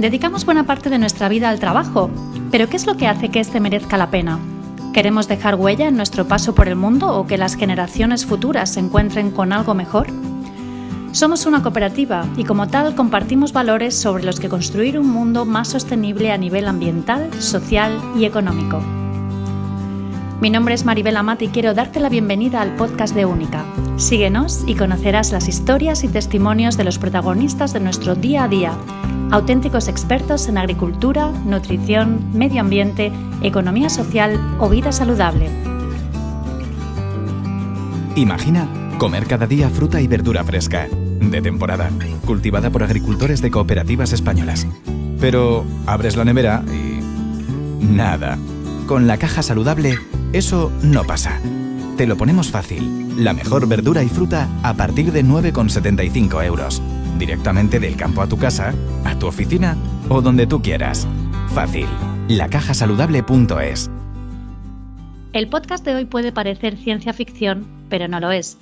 Dedicamos buena parte de nuestra vida al trabajo, pero ¿qué es lo que hace que este merezca la pena? ¿Queremos dejar huella en nuestro paso por el mundo o que las generaciones futuras se encuentren con algo mejor? Somos una cooperativa y como tal compartimos valores sobre los que construir un mundo más sostenible a nivel ambiental, social y económico. Mi nombre es Maribel Amat y quiero darte la bienvenida al podcast de Única. Síguenos y conocerás las historias y testimonios de los protagonistas de nuestro día a día, auténticos expertos en agricultura, nutrición, medio ambiente, economía social o vida saludable. Imagina comer cada día fruta y verdura fresca, de temporada, cultivada por agricultores de cooperativas españolas. Pero abres la nevera y... nada. Con la caja saludable, eso no pasa. Te lo ponemos fácil. La mejor verdura y fruta a partir de 9,75 euros. Directamente del campo a tu casa, a tu oficina o donde tú quieras. Fácil. Lacajasaludable.es. El podcast de hoy puede parecer ciencia ficción, pero no lo es.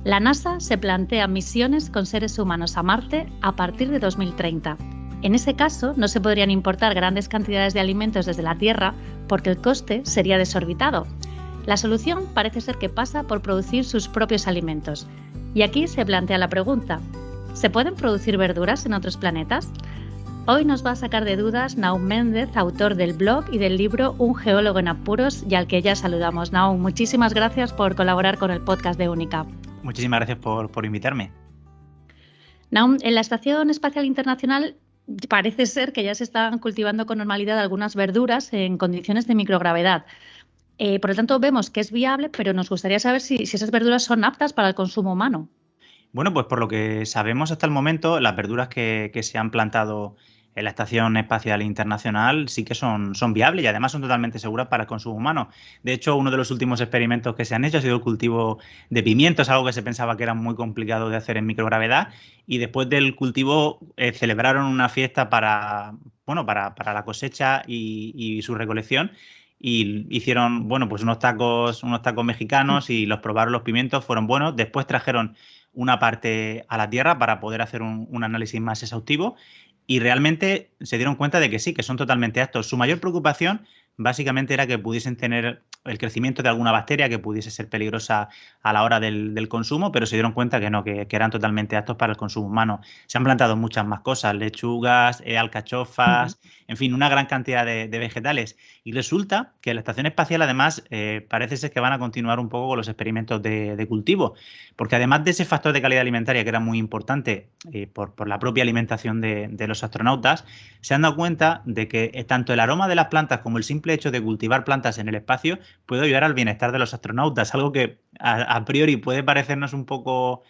La NASA se plantea misiones con seres humanos a Marte a partir de 2030. En ese caso, no se podrían importar grandes cantidades de alimentos desde la Tierra porque el coste sería desorbitado. La solución parece ser que pasa por producir sus propios alimentos. Y aquí se plantea la pregunta: ¿se pueden producir verduras en otros planetas? Hoy nos va a sacar de dudas Naum Méndez, autor del blog y del libro Un geólogo en apuros, y al que ya saludamos. Naum, muchísimas gracias por colaborar con el podcast de Única. Muchísimas gracias por invitarme. Naum, en la Estación Espacial Internacional parece ser que ya se están cultivando con normalidad algunas verduras en condiciones de microgravedad. Por lo tanto, vemos que es viable, pero nos gustaría saber si esas verduras son aptas para el consumo humano. Bueno, pues por lo que sabemos hasta el momento, las verduras que se han plantado en la Estación Espacial Internacional sí que son viables y además son totalmente seguras para el consumo humano. De hecho, uno de los últimos experimentos que se han hecho ha sido el cultivo de pimientos, algo que se pensaba que era muy complicado de hacer en microgravedad, y después del cultivo celebraron una fiesta para la cosecha y su recolección. Y hicieron, pues unos tacos mexicanos y los probaron los pimientos, fueron buenos. Después trajeron una parte a la Tierra para poder hacer un análisis más exhaustivo y realmente se dieron cuenta de que sí, que son totalmente aptos. Su mayor preocupación básicamente era que pudiesen tener el crecimiento de alguna bacteria que pudiese ser peligrosa a la hora del consumo, pero se dieron cuenta que no, que eran totalmente aptos para el consumo humano. Se han plantado muchas más cosas, lechugas, alcachofas, en fin, una gran cantidad de vegetales. Y resulta que la Estación Espacial, además, parece ser que van a continuar un poco con los experimentos de cultivo, porque además de ese factor de calidad alimentaria que era muy importante por la propia alimentación de los astronautas, se han dado cuenta de que tanto el aroma de las plantas como el simple hecho de cultivar plantas en el espacio puede ayudar al bienestar de los astronautas, algo que a priori puede parecernos un poco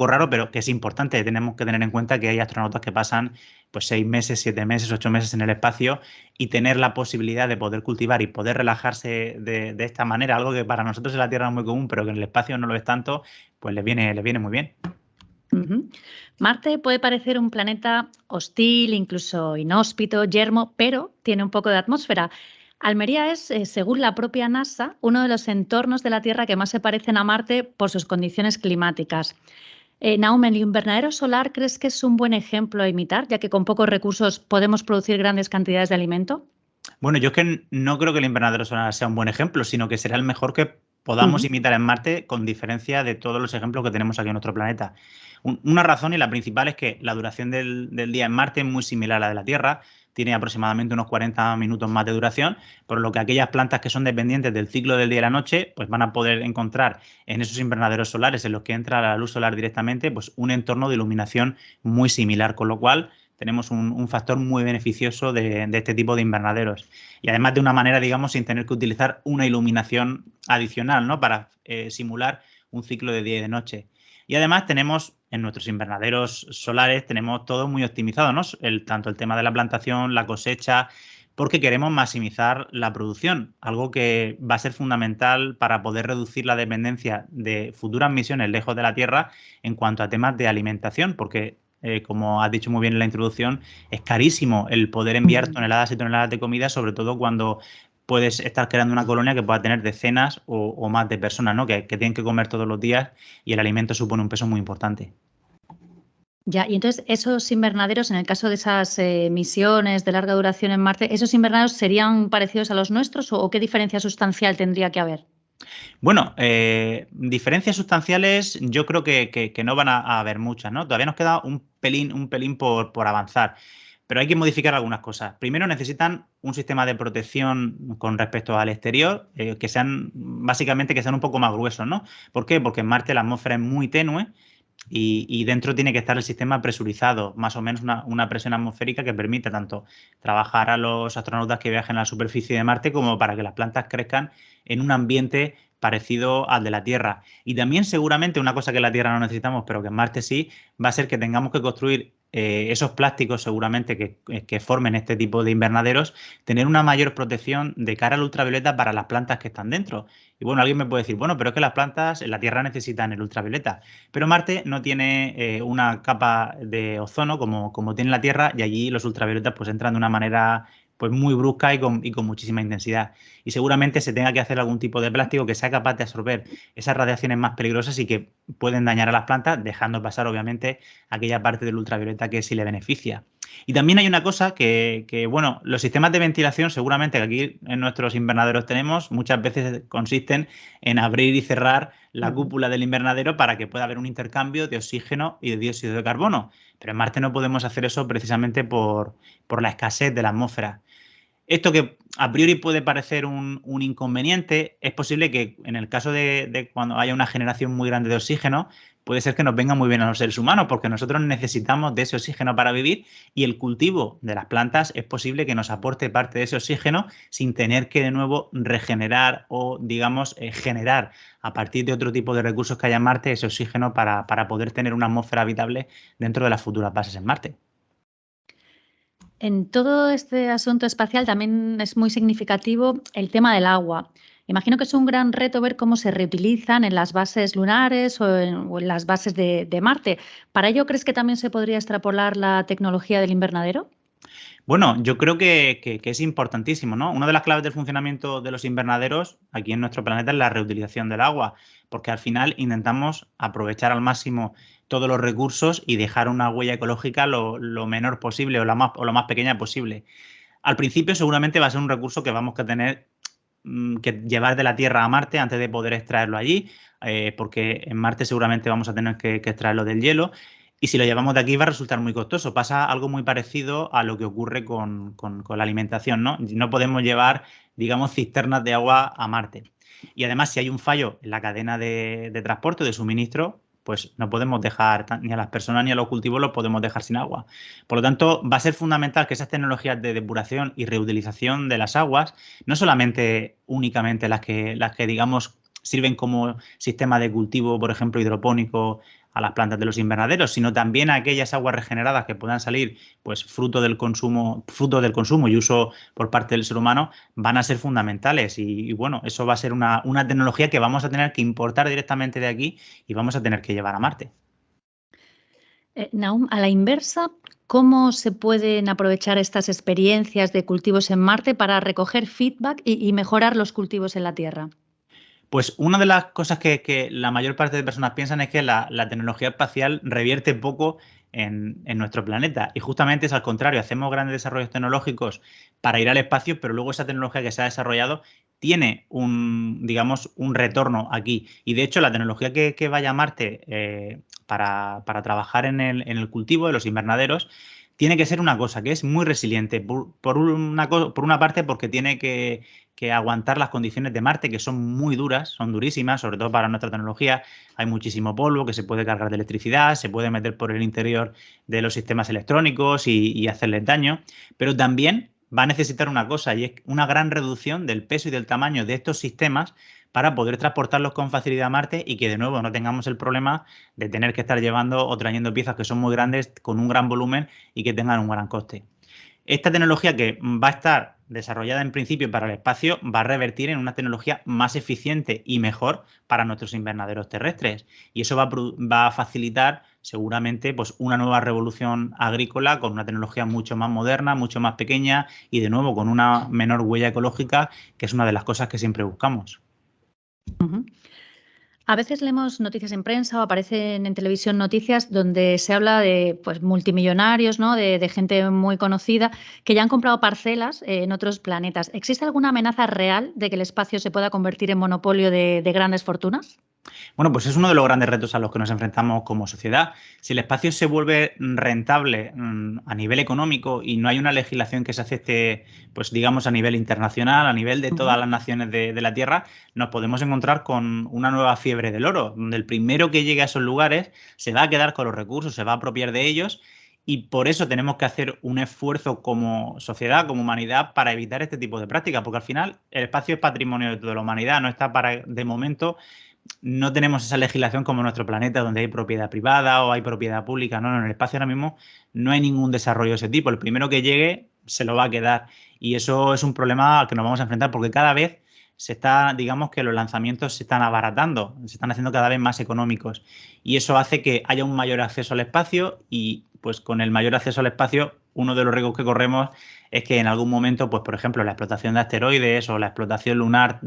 raro, pero que es importante. Tenemos que tener en cuenta que hay astronautas que pasan pues 6 meses, 7 meses, 8 meses en el espacio, y tener la posibilidad de poder cultivar y poder relajarse de esta manera, algo que para nosotros en la Tierra es muy común, pero que en el espacio no lo es tanto, pues les viene muy bien. Marte puede parecer un planeta hostil, incluso inhóspito, yermo, pero tiene un poco de atmósfera. Almería es, según la propia NASA, uno de los entornos de la Tierra que más se parecen a Marte por sus condiciones climáticas. Naum, ¿el invernadero solar crees que es un buen ejemplo a imitar, ya que con pocos recursos podemos producir grandes cantidades de alimento? Bueno, yo es que no creo que el invernadero solar sea un buen ejemplo, sino que será el mejor que podamos imitar en Marte, con diferencia de todos los ejemplos que tenemos aquí en nuestro planeta. Una razón, y la principal, es que la duración del día en Marte es muy similar a la de la Tierra, tiene aproximadamente unos 40 minutos más de duración, por lo que aquellas plantas que son dependientes del ciclo del día y la noche, pues van a poder encontrar en esos invernaderos solares en los que entra la luz solar directamente, pues un entorno de iluminación muy similar, con lo cual tenemos un factor muy beneficioso de este tipo de invernaderos. Y además de una manera, digamos, sin tener que utilizar una iluminación adicional, ¿no? Para simular un ciclo de día y de noche. Y además tenemos en nuestros invernaderos solares, tenemos todo muy optimizado, ¿no? Tanto el tema de la plantación, la cosecha, porque queremos maximizar la producción, algo que va a ser fundamental para poder reducir la dependencia de futuras misiones lejos de la Tierra en cuanto a temas de alimentación, porque como has dicho muy bien en la introducción, es carísimo el poder enviar toneladas y toneladas de comida, sobre todo cuando puedes estar creando una colonia que pueda tener decenas o más de personas, ¿no? que tienen que comer todos los días, y el alimento supone un peso muy importante. Ya, y entonces esos invernaderos, en el caso de esas misiones de larga duración en Marte, ¿esos invernaderos serían parecidos a los nuestros o qué diferencia sustancial tendría que haber? Bueno, diferencias sustanciales yo creo que no van a haber muchas, ¿no? Todavía nos queda un pelín por avanzar, pero hay que modificar algunas cosas. Primero necesitan un sistema de protección con respecto al exterior, que sean, básicamente, que sean un poco más gruesos, ¿no? ¿Por qué? Porque en Marte la atmósfera es muy tenue y dentro tiene que estar el sistema presurizado, más o menos una presión atmosférica que permita tanto trabajar a los astronautas que viajen a la superficie de Marte como para que las plantas crezcan en un ambiente parecido al de la Tierra. Y también seguramente una cosa que en la Tierra no necesitamos, pero que en Marte sí, va a ser que tengamos que construir esos plásticos seguramente que formen este tipo de invernaderos, tener una mayor protección de cara al ultravioleta para las plantas que están dentro. Y bueno, alguien me puede decir, bueno, pero es que las plantas en la Tierra necesitan el ultravioleta. Pero Marte no tiene una capa de ozono como tiene la Tierra y allí los ultravioletas pues entran de una manera pues muy brusca y con muchísima intensidad. Y seguramente se tenga que hacer algún tipo de plástico que sea capaz de absorber esas radiaciones más peligrosas y que pueden dañar a las plantas, dejando pasar obviamente aquella parte del ultravioleta que sí le beneficia. Y también hay una cosa bueno, los sistemas de ventilación seguramente que aquí en nuestros invernaderos tenemos, muchas veces consisten en abrir y cerrar la Ujú. cúpula del invernadero para que pueda haber un intercambio de oxígeno y de dióxido de carbono. Pero en Marte no podemos hacer eso precisamente por la escasez de la atmósfera. Esto que a priori puede parecer un inconveniente, es posible que en el caso de cuando haya una generación muy grande de oxígeno, puede ser que nos venga muy bien a los seres humanos, porque nosotros necesitamos de ese oxígeno para vivir y el cultivo de las plantas es posible que nos aporte parte de ese oxígeno sin tener que de nuevo regenerar o, digamos, generar a partir de otro tipo de recursos que haya en Marte ese oxígeno para poder tener una atmósfera habitable dentro de las futuras bases en Marte. En todo este asunto espacial también es muy significativo el tema del agua. Imagino que es un gran reto ver cómo se reutilizan en las bases lunares o en las bases de Marte. ¿Para ello crees que también se podría extrapolar la tecnología del invernadero? Bueno, yo creo que es importantísimo, ¿no? Una de las claves del funcionamiento de los invernaderos aquí en nuestro planeta es la reutilización del agua, porque al final intentamos aprovechar al máximo todos los recursos y dejar una huella ecológica lo menor posible o lo más pequeña posible. Al principio seguramente va a ser un recurso que vamos a tener que llevar de la Tierra a Marte antes de poder extraerlo allí, porque en Marte seguramente vamos a tener que extraerlo del hielo. Y si lo llevamos de aquí va a resultar muy costoso. Pasa algo muy parecido a lo que ocurre con la alimentación, ¿no? No podemos llevar, digamos, cisternas de agua a Marte. Y además, si hay un fallo en la cadena de transporte o de suministro, pues no podemos dejar ni a las personas ni a los cultivos los podemos dejar sin agua. Por lo tanto, va a ser fundamental que esas tecnologías de depuración y reutilización de las aguas, no solamente únicamente las que digamos sirven como sistema de cultivo, por ejemplo, hidropónico a las plantas de los invernaderos, sino también aquellas aguas regeneradas que puedan salir, pues fruto del consumo y uso por parte del ser humano, van a ser fundamentales. Y bueno, eso va a ser una tecnología que vamos a tener que importar directamente de aquí y vamos a tener que llevar a Marte. Nahum, a la inversa, ¿cómo se pueden aprovechar estas experiencias de cultivos en Marte para recoger feedback y mejorar los cultivos en la Tierra? Pues una de las cosas que la mayor parte de personas piensan es que la tecnología espacial revierte poco en nuestro planeta. Y justamente es al contrario, hacemos grandes desarrollos tecnológicos para ir al espacio, pero luego esa tecnología que se ha desarrollado tiene digamos, un retorno aquí. Y de hecho, la tecnología que vaya a Marte para trabajar en el cultivo de los invernaderos tiene que ser una cosa que es muy resiliente. Por una parte, porque tiene que aguantar las condiciones de Marte, que son muy duras, son durísimas, sobre todo para nuestra tecnología. Hay muchísimo polvo que se puede cargar de electricidad, se puede meter por el interior de los sistemas electrónicos y hacerles daño, pero también va a necesitar una cosa y es una gran reducción del peso y del tamaño de estos sistemas para poder transportarlos con facilidad a Marte y que de nuevo no tengamos el problema de tener que estar llevando o trayendo piezas que son muy grandes con un gran volumen y que tengan un gran coste. Esta tecnología que va a estar desarrollada en principio para el espacio va a revertir en una tecnología más eficiente y mejor para nuestros invernaderos terrestres. Y eso va a facilitar seguramente pues, una nueva revolución agrícola con una tecnología mucho más moderna, mucho más pequeña y de nuevo con una menor huella ecológica, que es una de las cosas que siempre buscamos. Ujú. A veces leemos noticias en prensa o aparecen en televisión noticias donde se habla de pues, multimillonarios, ¿no? De gente muy conocida que ya han comprado parcelas en otros planetas. ¿Existe alguna amenaza real de que el espacio se pueda convertir en monopolio de grandes fortunas? Bueno, pues es uno de los grandes retos a los que nos enfrentamos como sociedad. Si el espacio se vuelve rentable a nivel económico y no hay una legislación que se acepte, pues digamos, a nivel internacional, a nivel de todas las naciones de la Tierra, nos podemos encontrar con una nueva fiebre del oro, donde el primero que llegue a esos lugares se va a quedar con los recursos, se va a apropiar de ellos. Y por eso tenemos que hacer un esfuerzo como sociedad, como humanidad, para evitar este tipo de prácticas, porque al final el espacio es patrimonio de toda la humanidad, no está para, de momento, no tenemos esa legislación como en nuestro planeta, donde hay propiedad privada o hay propiedad pública. No, en el espacio ahora mismo no hay ningún desarrollo de ese tipo. El primero que llegue se lo va a quedar. Y eso es un problema al que nos vamos a enfrentar, porque cada vez digamos que los lanzamientos se están abaratando, se están haciendo cada vez más económicos. Y eso hace que haya un mayor acceso al espacio y, pues, con el mayor acceso al espacio, uno de los riesgos que corremos es que en algún momento, pues, por ejemplo, la explotación de asteroides o la explotación lunar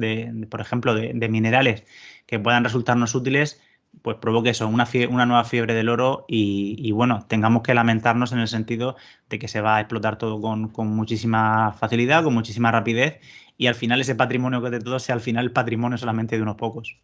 por ejemplo, de minerales que puedan resultarnos útiles, pues provoque eso, una nueva fiebre del oro y bueno, tengamos que lamentarnos en el sentido de que se va a explotar todo con muchísima facilidad, con muchísima rapidez y al final ese patrimonio que de todos sea al final el patrimonio solamente de unos pocos.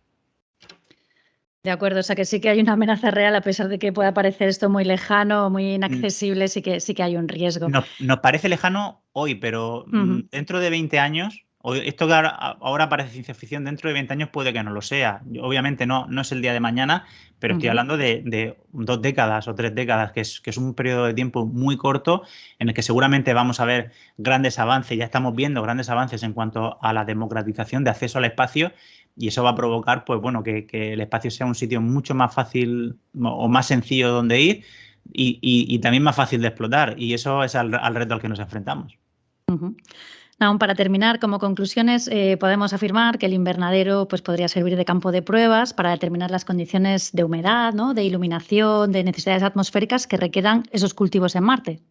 De acuerdo, o sea que sí que hay una amenaza real, a pesar de que pueda parecer esto muy lejano, muy inaccesible, sí que hay un riesgo. Nos parece lejano hoy, pero dentro de 20 años, esto que ahora parece ciencia ficción, dentro de 20 años puede que no lo sea. Obviamente no es el día de mañana, pero estoy hablando de 2 décadas o 3 décadas, que es un periodo de tiempo muy corto en el que seguramente vamos a ver grandes avances, ya estamos viendo grandes avances en cuanto a la democratización de acceso al espacio. Y eso va a provocar, pues bueno, que el espacio sea un sitio mucho más fácil o más sencillo donde ir y también más fácil de explotar. Y eso es al reto al que nos enfrentamos. Aún para terminar, como conclusiones, podemos afirmar que el invernadero pues, podría servir de campo de pruebas para determinar las condiciones de humedad, ¿no? De iluminación, de necesidades atmosféricas que requieran esos cultivos en Marte.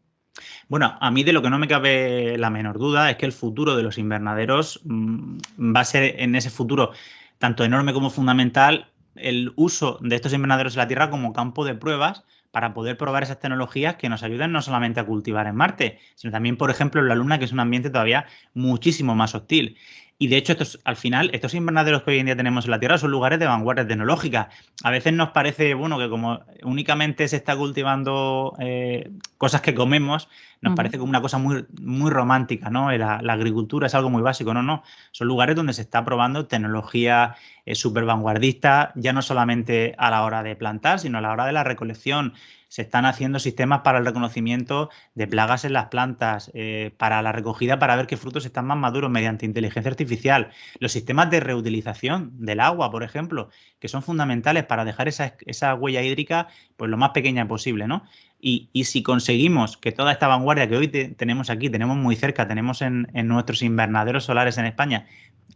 Bueno, a mí de lo que no me cabe la menor duda es que el futuro de los invernaderos va a ser en ese futuro tanto enorme como fundamental el uso de estos invernaderos en la Tierra como campo de pruebas para poder probar esas tecnologías que nos ayuden no solamente a cultivar en Marte, sino también, por ejemplo, en la Luna, que es un ambiente todavía muchísimo más hostil. Y de hecho, al final, estos invernaderos que hoy en día tenemos en la Tierra son lugares de vanguardia tecnológica. A veces nos parece, bueno, que como únicamente se está cultivando cosas que comemos, nos parece como una cosa muy, muy romántica, ¿no? La agricultura es algo muy básico, no. Son lugares donde se está probando tecnología súper vanguardista, ya no solamente a la hora de plantar, sino a la hora de la recolección. Se están haciendo sistemas para el reconocimiento de plagas en las plantas, para la recogida, para ver qué frutos están más maduros mediante inteligencia artificial. Los sistemas de reutilización del agua, por ejemplo, que son fundamentales para dejar esa huella hídrica pues, lo más pequeña posible, ¿no? Y si conseguimos que toda esta vanguardia que hoy tenemos aquí, tenemos muy cerca, tenemos en nuestros invernaderos solares en España,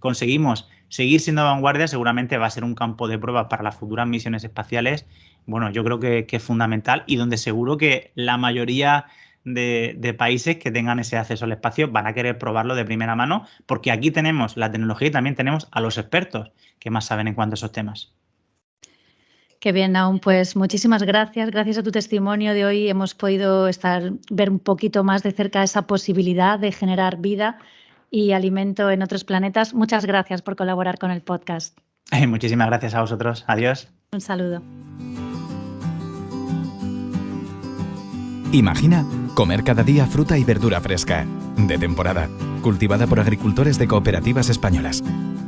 conseguimos seguir siendo vanguardia, seguramente va a ser un campo de pruebas para las futuras misiones espaciales. Bueno, yo creo que es fundamental y donde seguro que la mayoría de países que tengan ese acceso al espacio van a querer probarlo de primera mano, porque aquí tenemos la tecnología y también tenemos a los expertos que más saben en cuanto a esos temas. Qué bien, Naum, pues muchísimas gracias. Gracias a tu testimonio de hoy hemos podido ver un poquito más de cerca esa posibilidad de generar vida y alimento en otros planetas. Muchas gracias por colaborar con el podcast. Muchísimas gracias a vosotros. Adiós. Un saludo. Imagina comer cada día fruta y verdura fresca, de temporada, cultivada por agricultores de cooperativas españolas.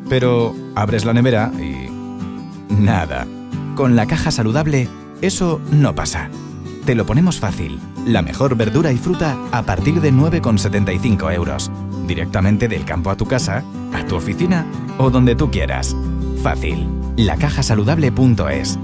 Pero abres la nevera y... nada. Con la caja saludable, eso no pasa. Te lo ponemos fácil. La mejor verdura y fruta a partir de 9,75 €. Directamente del campo a tu casa, a tu oficina o donde tú quieras. Fácil. Lacajasaludable.es.